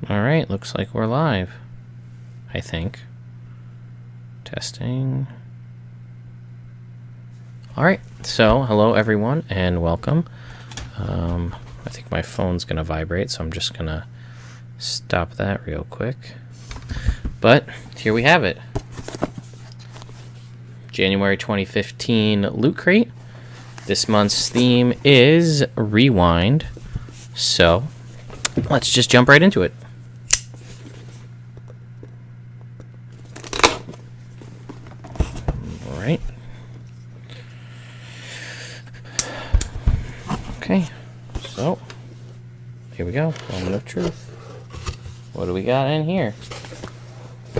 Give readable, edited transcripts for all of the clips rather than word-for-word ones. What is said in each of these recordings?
Alright, looks like we're live. I think. Testing. Alright, so hello everyone and welcome. I think my phone's gonna vibrate, so I'm just gonna stop that real quick. But here we have it. January 2015 Loot Crate. This month's theme is Rewind. So let's just jump right into it. Alright. Okay, so here we go. Moment of truth. What do we got in here?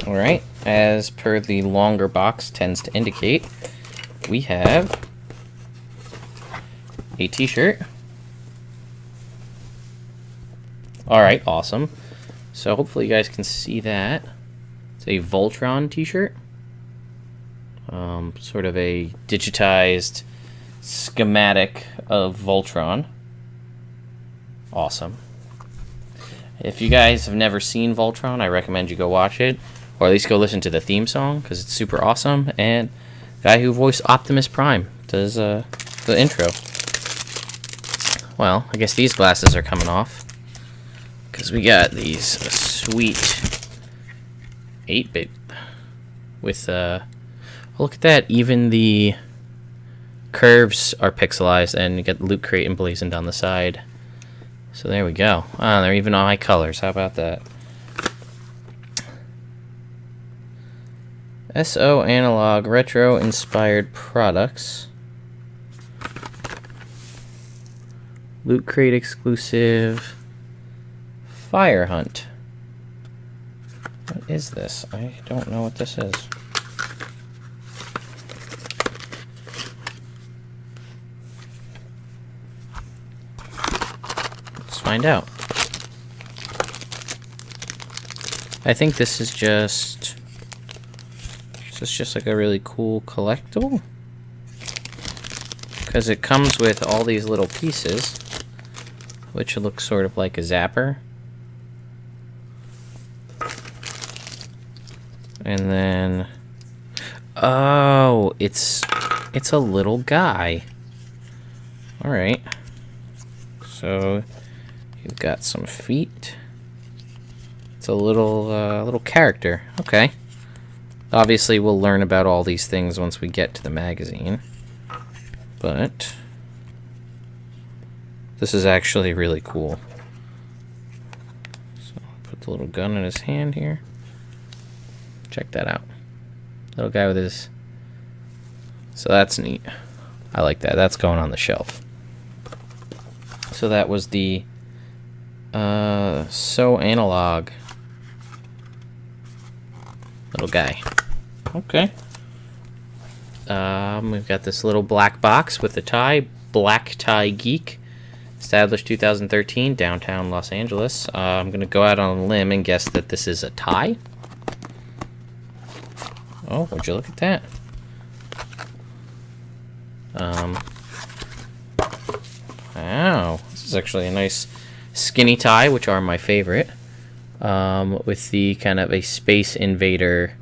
Alright, as per the longer box tends to indicate, we have a t-shirt. Alright, awesome. So hopefully you guys can see that. It's a Voltron t-shirt. Sort of a digitized schematic of Voltron. Awesome. If you guys have never seen Voltron, I recommend you go watch it, or at least go listen to the theme song, because it's super awesome. And the guy who voiced Optimus Prime does the intro. Well, I guess these glasses are coming off, because we got these sweet 8-bit with look at that, even the curves are pixelized, and you get Loot Crate emblazoned on the side. So there we go. Ah, they're even on my colors. How about that? SO Analog Retro Inspired Products. Loot Crate exclusive Fire Hunt. What is this? I don't know what this is. Find out. I think this is just like a really cool collectible, because it comes with all these little pieces, which looks sort of like a zapper, and then oh, it's a little guy. All right, so you've got some feet. It's a little character. Okay. Obviously, we'll learn about all these things once we get to the magazine. But this is actually really cool. So put the little gun in his hand here. Check that out. Little guy with his. So that's neat. I like that. That's going on the shelf. So that was the So Analog little guy. Okay. We've got this little black box with the tie, Black Tie Geek, established 2013, downtown Los Angeles. I'm gonna go out on a limb and guess that this is a tie. Oh, would you look at that? Wow, this is actually a nice skinny tie, which are my favorite, with the kind of a Space Invader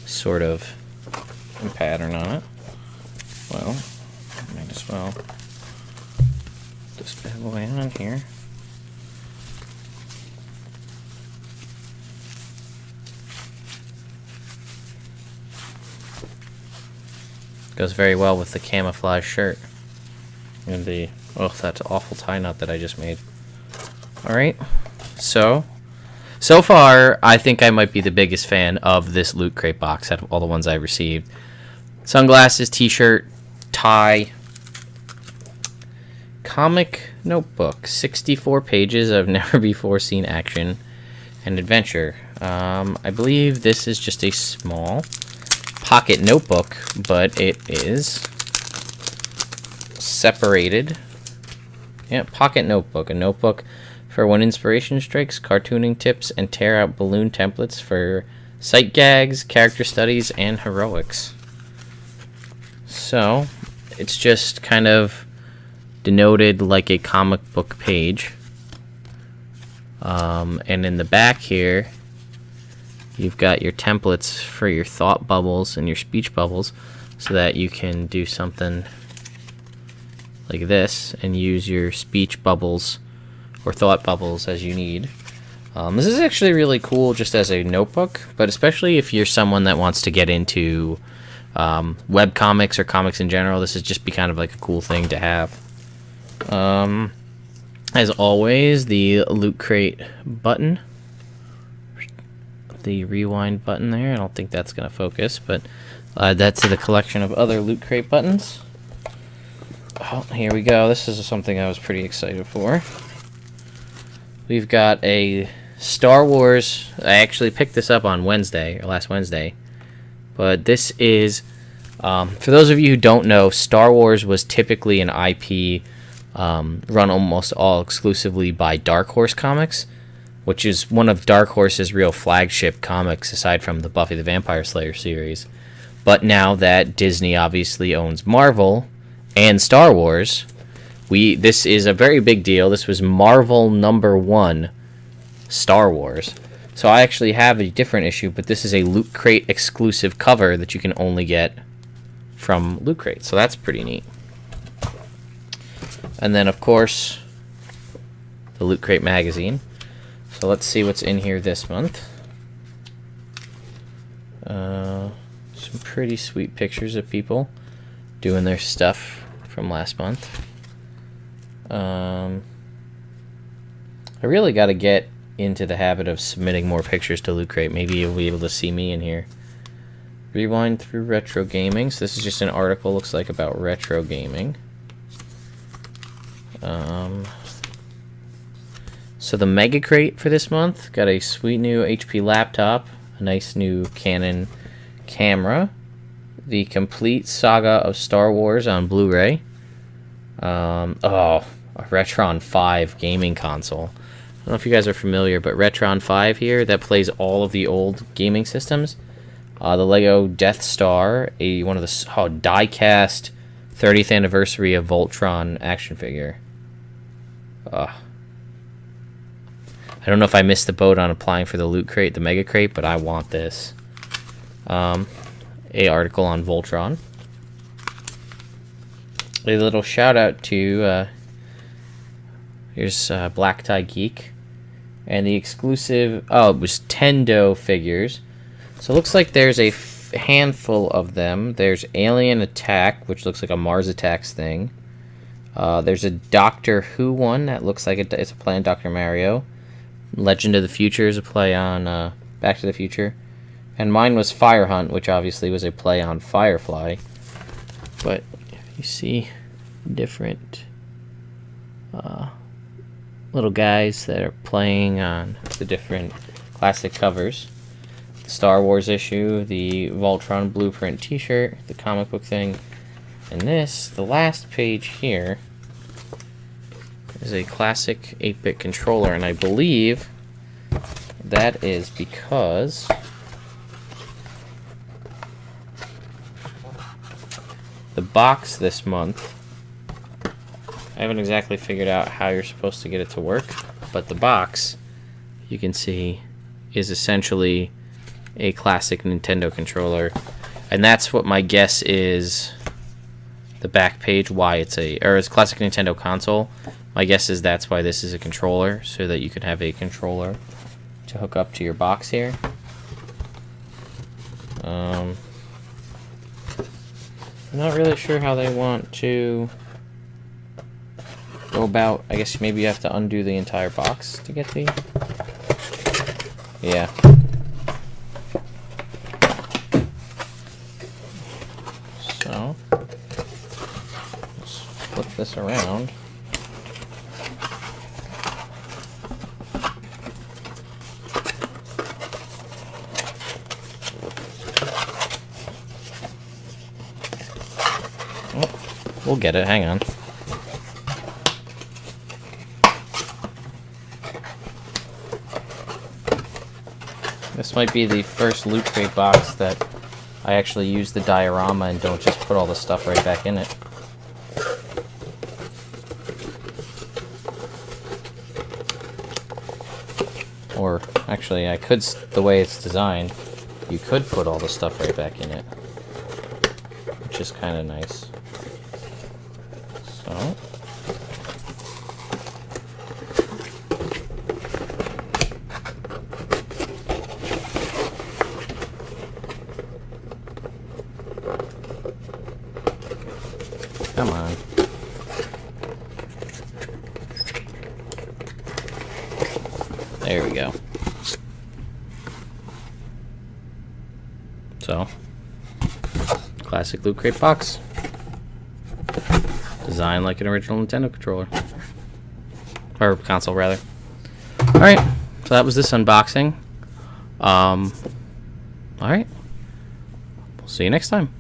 sort of pattern on it. Well, might as well just bad boy on here. Goes very well with the camouflage shirt and the that awful tie knot that I just made. Alright, so far, I think I might be the biggest fan of this Loot Crate box out of all the ones I've received. Sunglasses, t-shirt, tie, comic notebook, 64 pages of never-before-seen action and adventure. I believe this is just a small pocket notebook, but it is separated. Yeah, pocket notebook. A notebook for when inspiration strikes, cartooning tips, and tear out balloon templates for sight gags, character studies, and heroics. So, it's just kind of denoted like a comic book page. And in the back here, you've got your templates for your thought bubbles and your speech bubbles, so that you can do something like this and use your speech bubbles or thought bubbles as you need. This is actually really cool just as a notebook, but especially if you're someone that wants to get into web comics or comics in general, this is just be kind of like a cool thing to have. As always, the Lootcrate button, the rewind button there. I don't think that's going to focus, but that's the collection of other Lootcrate buttons. Oh, here we go. This is something I was pretty excited for. We've got a Star Wars. I actually picked this up on Wednesday, or last Wednesday. But this is, for those of you who don't know, Star Wars was typically an IP run almost all exclusively by Dark Horse Comics, which is one of Dark Horse's real flagship comics, aside from the Buffy the Vampire Slayer series. But now that Disney obviously owns Marvel and Star Wars, this is a very big deal. This was Marvel #1 Star Wars. So I actually have a different issue, but this is a Lootcrate exclusive cover that you can only get from Lootcrate. So that's pretty neat. And then, of course, the Lootcrate magazine. So let's see what's in here this month. Some pretty sweet pictures of people doing their stuff from last month. I really got to get into the habit of submitting more pictures to Lootcrate. Maybe you'll be able to see me in here. Rewind through retro gaming. So this is just an article, looks like, about retro gaming. So the Mega Crate for this month got a sweet new HP laptop, a nice new Canon camera, the complete saga of Star Wars on Blu-ray. A Retron 5 gaming console. I don't know if you guys are familiar, but Retron 5 here, that plays all of the old gaming systems. The Lego Death Star, one of the die-cast 30th anniversary of Voltron action figure. I don't know if I missed the boat on applying for the Loot Crate, the Mega Crate, but I want this. A article on Voltron. A little shout out to here's Black Tie Geek, and the exclusive. Oh, it was Tendo figures. So it looks like there's a handful of them. There's Alien Attack, which looks like a Mars Attacks thing. There's a Doctor Who one that looks like it's a play on Dr. Mario. Legend of the Future is a play on Back to the Future. And mine was Fire Hunt, which obviously was a play on Firefly. But you see different little guys that are playing on the different classic covers. The Star Wars issue, the Voltron Blueprint t-shirt, the comic book thing, and this, the last page here, is a classic 8-bit controller, and I believe that is because the box this month, I haven't exactly figured out how you're supposed to get it to work, but the box, you can see, is essentially a classic Nintendo controller, and that's what my guess is. The back page, why it's a classic Nintendo console. My guess is that's why this is a controller, so that you can have a controller to hook up to your box here. I'm not really sure how they want to go about. I guess maybe you have to undo the entire box to get the. Yeah. So let's flip this around. We'll get it, hang on. This might be the first Loot Crate box that I actually use the diorama and don't just put all the stuff right back in it. Or actually, I could, the way it's designed, you could put all the stuff right back in it, which is kind of nice. So. Come on. There we go. So, classic Loot Crate box. Designed like an original Nintendo controller. Or console, rather. Alright, so that was this unboxing. Alright. We'll see you next time.